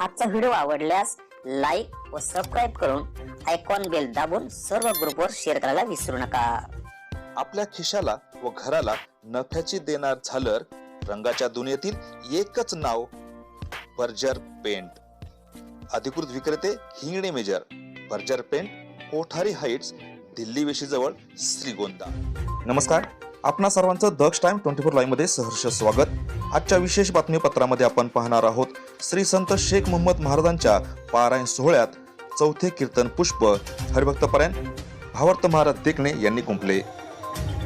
आजचा व्हिडिओ आवडल्यास लाईक व सबस्क्राईब करून आयकॉन बेल दाबून सर्व ग्रुपवर शेअर करायला विसरू नका। आपल्या खिशाला व घराला नफ्याची देणार झालर रंगाच्या दुनियेतील एकच नाव बर्जर पेंट। अधिकृत विक्रेते हिंगणे मेजर, Berger paint, Kothari heights, Delhi वेशीजवळ, श्रीगोंदा। नमस्कार, आपणा सर्वांचं दक्ष टाइम 24 लाईव्ह मध्ये सहर्ष स्वागत। आजच्या विशेष बातमीपत्रामध्ये आपण पाहणार आहोत श्री संत शेख मोहम्मद महाराजांच्या पारायण सोहळ्यात चौथे कीर्तन पुष्प हरिभक्तपरायण भावार्थ महाराज देखणे यांनी गुंफले।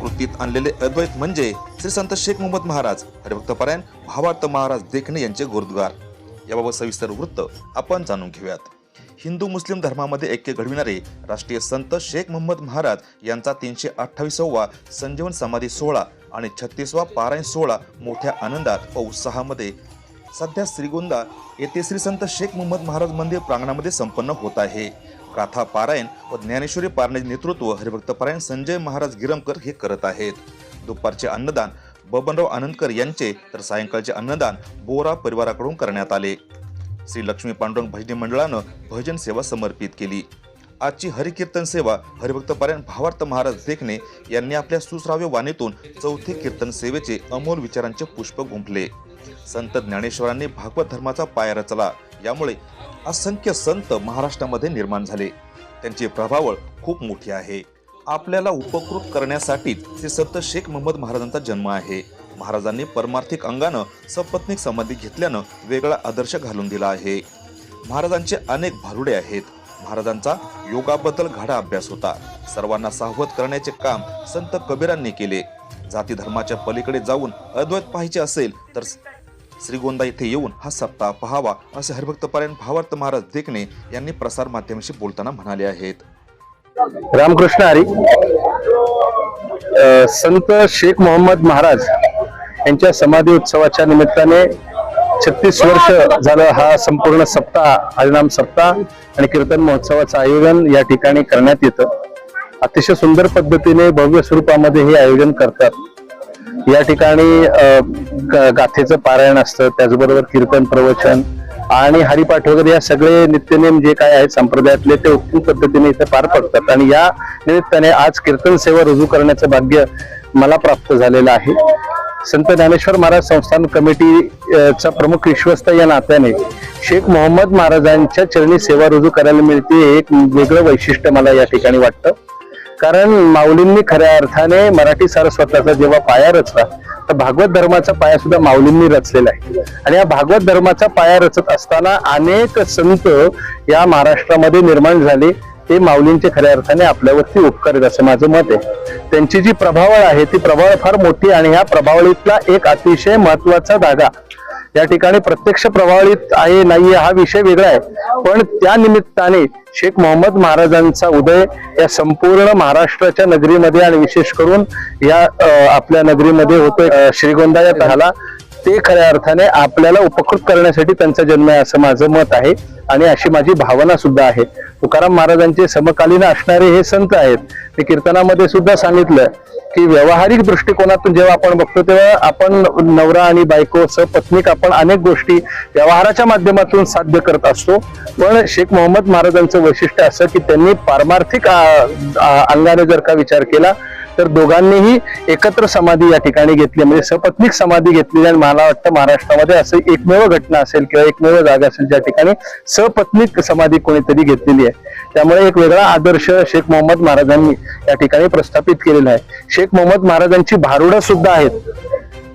कृतीत आणलेले अद्वैत म्हणजे श्री संत शेख मोहम्मद महाराज, हरिभक्तपरायण भावार्थ महाराज देखणे यांचे गुरुद्वार। याबाबत सविस्तर वृत्त आपण जाणून घेऊयात। हिंदू मुस्लिम धर्मामध्ये ऐक्य घडविणारे राष्ट्रीय संत शेख मोहम्मद महाराज यांचा 328वा संजीवन समाधी सोहळा आणि 36वा पारायण सोहळा मोठ्या आनंदात व उत्साहामध्ये सध्या श्रीगोंदा येथे श्री संत शेख मोहम्मद महाराज मंदिर प्रांगणामध्ये संपन्न होत आहे। गाथा पारायण व ज्ञानेश्वरी पारायणाचे नेतृत्व हरिभक्तपरायण संजय महाराज गिरमकर हे करत आहेत। दुपारचे अन्नदान बबनराव आनंदकर यांचे तर सायंकाळचे अन्नदान बोरा परिवाराकडून करण्यात आले। श्री लक्ष्मी पांडुरंग भजनी मंडळानं भजन सेवा समर्पित केली। आजची हरिकीर्तन सेवा हरिभक्तपरायण भावार्थ महाराज देखणे यांनी आपल्या सुश्राव्य वाणीतून चौथे कीर्तन सेवेचे अमोल विचारांचे पुष्प गुंफले। संत ज्ञानेश्वरांनी भागवत धर्माचा पाया रचला, यामुळे असंख्य संत महाराष्ट्रामध्ये निर्माण झाले। त्यांची प्रभावळ खूप मोठी आहे। आपल्याला उपकृत करण्यासाठी श्री संत शेख मोहम्मद महाराजांचा जन्म आहे। महाराजांनी परमार्थिक अंगानं सपत्नीक समाधी घेतल्यानं वेगळा आदर्श घालून दिला आहे। महाराजांचे अनेक भारुडे आहेत। महाराजांचा योगाबद्दल गाढा अभ्यास होता। सर्वांना सावध करण्याचे काम संत कबीरांनी केले। जाती धर्माच्या पलीकडे जाऊन अद्वैत पाहायचे असेल तर श्रीगोंदा येथे येऊन हा सप्ताह पहावा, असे हरिभक्तपरायण भावार्थ महाराज देखणे यांनी प्रसार माध्यमांशी बोलताना म्हणाले आहेत। रामकृष्ण हरी। संत शेख मोहम्मद महाराज यांच्या समाधी उत्सवाच्या निमित्ताने 36 वर्ष झालं हा संपूर्ण सप्ताह, हरिनाम सप्ताह आणि कीर्तन महोत्सवाचं आयोजन या ठिकाणी करण्यात येतं। अतिशय सुंदर पद्धतीने भव्य स्वरूपामध्ये हे आयोजन करतात। या ठिकाणी गाथेचं पारायण असतं, त्याचबरोबर कीर्तन, प्रवचन आणि हरिपाठ वगैरे या सगळे नित्यनेम जे काय आहेत संप्रदायातले ते उत्तम पद्धतीने इथे पार पडतात। आणि या निमित्ताने आज कीर्तन सेवा रुजू करण्याचं भाग्य मला प्राप्त झालेलं आहे। संत ज्ञानेश्वर महाराज संस्थान कमिटीचा प्रमुख विश्वस्त या नात्याने शेख मोहम्मद महाराजांच्या चरणी सेवा रुजू करायला मिळते, एक वेगळं वैशिष्ट्य मला या ठिकाणी वाटतं। कारण माऊलींनी खऱ्या अर्थाने मराठी सारस्वताचा जेव्हा पाया रचला तर भागवत धर्माचा पाया सुद्धा माऊलींनी रचलेला आहे। आणि या भागवत धर्माचा पाया रचत असताना अनेक संत या महाराष्ट्रामध्ये निर्माण झाले, ते माऊलींचे खऱ्या अर्थाने आपल्यावरती उपकार आहेत असं माझं मत आहे। त्यांची जी प्रभावळ आहे ती प्रभावळ फार मोठी, आणि ह्या प्रभावळीतला एक अतिशय महत्वाचा धागा या ठिकाणी प्रत्यक्ष प्रभावळीत आहे नाहीये हा विषय वेगळा आहे, पण त्या निमित्ताने शेख मोहम्मद महाराजांचा उदय या संपूर्ण महाराष्ट्राच्या नगरीमध्ये आणि विशेष करून या आपल्या नगरीमध्ये होतोय श्रीगोंदा या तहाला, ते खऱ्या अर्थाने आपल्याला उपकृत करण्यासाठी त्यांचा जन्म आहे असं माझं मत आहे आणि अशी माझी भावना सुद्धा आहे। तुकाराम महाराजांचे समकालीन असणारे हे संत आहेत। मी कीर्तनामध्ये सुद्धा सांगितलं की व्यावहारिक दृष्टिकोनातून जेव्हा आपण बघतो तेव्हा आपण नवरा आणि बायको सपत्नीक आपण अनेक गोष्टी व्यवहाराच्या माध्यमातून साध्य करत असतो, पण शेख मोहम्मद महाराजांचं वैशिष्ट्य असं की त्यांनी पारमार्थिक अंगाने जर का विचार केला तर दोघांनीही एकत्र समाधी या ठिकाणी घेतली, म्हणजे सपत्नीक समाधी घेतली। आणि मला वाटतं महाराष्ट्रामध्ये असं एकमेव घटना असेल किंवा एकमेव जागा असेल ज्या ठिकाणी सपत्नीक समाधी कोणीतरी घेतलेली आहे। त्यामुळे एक वेगळा आदर्श शेख मोहम्मद महाराजांनी या ठिकाणी प्रस्थापित केलेला आहे। शेख मोहम्मद महाराजांची भारुडं सुद्धा आहेत।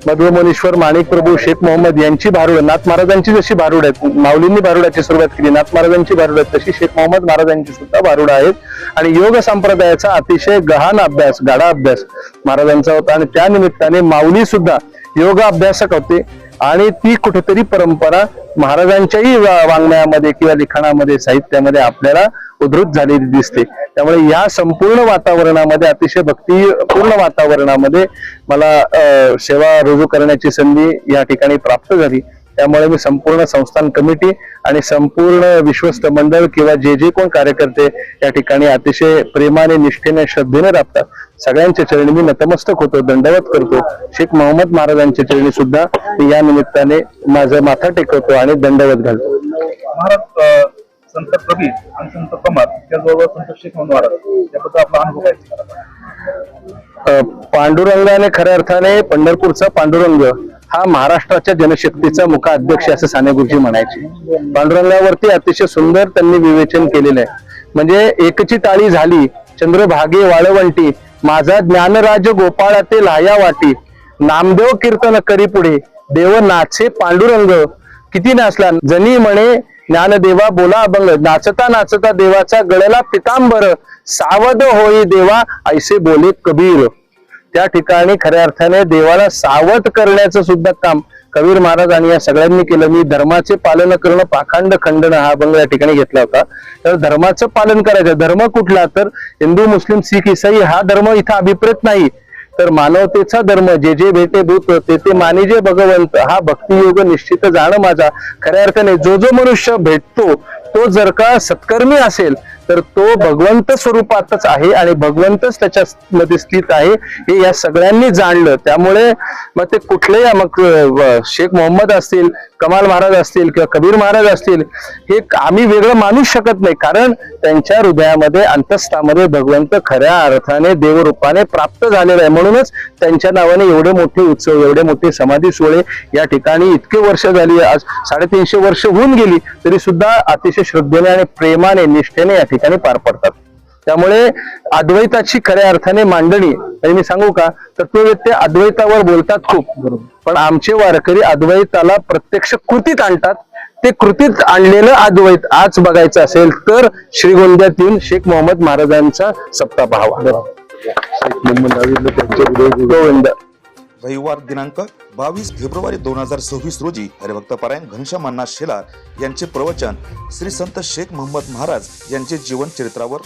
मधुमनीश्वर माणिक प्रभू शेख मोहम्मद यांची भारुड, नाथ महाराजांची जशी भारुड आहेत, माऊलींनी भारुडाची सुरुवात केली, नाथ महाराजांची भारुड आहेत, तशी शेख मोहम्मद महाराजांची सुद्धा भारुड आहेत। आणि योग संप्रदायाचा अतिशय गहन अभ्यास, गाढा अभ्यास महाराजांचा होता, आणि त्या निमित्ताने माऊली सुद्धा योग अभ्यासक होते। आणि ती कुठेतरी परंपरा महाराजांच्याही वाङ्मयामध्ये किंवा लिखाणामध्ये, साहित्यामध्ये आपल्याला उद्धृत झालेली दिसते। त्यामुळे या संपूर्ण वातावरणामध्ये, अतिशय भक्तिपूर्ण वातावरणामध्ये मला सेवा रुजू करण्याची संधी या ठिकाणी प्राप्त झाली। त्यामुळे मी संपूर्ण संस्थान कमिटी आणि संपूर्ण विश्वस्त मंडळ किंवा जे कोण कार्यकर्ते या ठिकाणी अतिशय प्रेमाने, निष्ठेने, श्रद्धेने राबतात, सगळ्यांच्या चरणी मी नतमस्तक होतो, दंडवत करतो। शेख मोहम्मद महाराजांच्या चरणी सुद्धा या निमित्ताने माझा माथा टेकवतो आणि दंडवत घालतो। महाराज संत कबीर आणि संत कमाल त्याचबरोबर संत शेख महाराज याबद्दल आपला अनुभव काय? पांडुरंगाने खऱ्या अर्थाने पंढरपूरचा पांडुरंग हा महाराष्ट्राच्या जनशक्तीचा मुखाध्यक्ष असं साने गुरुजी म्हणायचे. पांडुरंगावरती अतिशय सुंदर त्यांनी विवेचन केलेलं आहे. म्हणजे एकची टाळी झाली चंद्रभागे वाळवंटी, माझा ज्ञानराज गोपाळा ते लाया वाटी, नामदेव कीर्तन करी पुढे, देव नाचे पांडुरंग, किती नाचला जनी म्हणे ज्ञानदेवा बोला अभंग, नाचता नाचता देवाचा गळला पितांबर, सावध होई देवा ऐसे बोले कबीर. त्या ठिकाणी खऱ्या अर्थाने देवाला सावध करण्याचं सुद्धा काम कबीर महाराज आणि या सगळ्यांनी केलं. मी धर्माचे पालन करणं पाखंड खंडन हा अभंग या ठिकाणी घेतला होता. तर धर्माचं पालन करायचं. धर्म कुठला? तर हिंदू मुस्लिम शीख ईसाई हा धर्म इथं अभिप्रेत नाही, तर मानवतेचा धर्म, जे जे भेटे दूत ते ते मानिजे भगवंत, हा भक्तियोग निश्चित जाणं माझा. खऱ्या अर्थाने जो जो मनुष्य भेटतो तो जर का सत्कर्मी असेल तर तो भगवंत स्वरूपातच आहे आणि भगवंतच त्याच्यामध्ये स्थित आहे हे या सगळ्यांनी जाणलं. त्यामुळे मग ते कुठलेही मग शेख मोहम्मद असतील, कमाल महाराज असतील किंवा कबीर महाराज असतील, हे आम्ही वेगळं मानूच शकत नाही, कारण त्यांच्या हृदयामध्ये अंतस्थामध्ये भगवंत खऱ्या अर्थाने देवरूपाने प्राप्त झालेला आहे. म्हणूनच त्यांच्या नावाने एवढे मोठे उत्सव, एवढे मोठे समाधी सोहळे या ठिकाणी इतके वर्ष झाली, आज 350 वर्ष होऊन गेली तरी सुद्धा अतिशय श्रद्धेने आणि प्रेमाने निष्ठेने या ठिकाणी पार पडतात. त्यामुळे अद्वैताची खऱ्या अर्थाने मांडणी, आणि मी सांगू का, तत्ववेत्ते अद्वैतावर बोलतात खूप, पण आमचे वारकरी अद्वैताला प्रत्यक्ष कृतीत आणतात. ते कृतीत आणलेलं अद्वैत आज बघायचं असेल तर श्रीगोंद्यात येऊन शेख मोहम्मद महाराजांचा सप्ताह पाहावा. गोविंद. रविवार दिनांक 22 फेब्रुवारी 2026 रोजी हरिभक्त पारायण घनश्याम अण्णा शेलार यांचे प्रवचन श्री संत शेख मोहम्मद महाराज यांचे जीवन चरित्रावर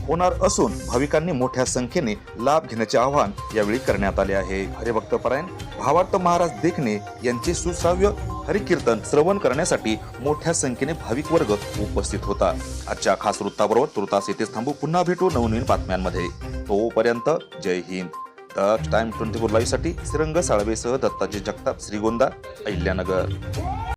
होणार असून भाविकांनी मोठ्या संख्येने लाभ घेण्याचे आवाहन यावेळी करण्यात आले आहे. हरिभक्त पारायण भावार्थ महाराज देखणे यांचे सुश्राव्य हरिकीर्तन श्रवण करण्यासाठी मोठ्या संख्येने भाविक वर्ग उपस्थित होता. आजच्या खास वृत्ताबरोबर तुर्तास येथेच थांबू. पुन्हा भेटू नवनवीन बातम्यांमध्ये. तोपर्यंत जय हिंद. द टाइम 24 लाईव्ह साठी श्रीरंग साळवेसह दत्ताजी जगताप, श्रीगोंदा, अहिल्यानगर.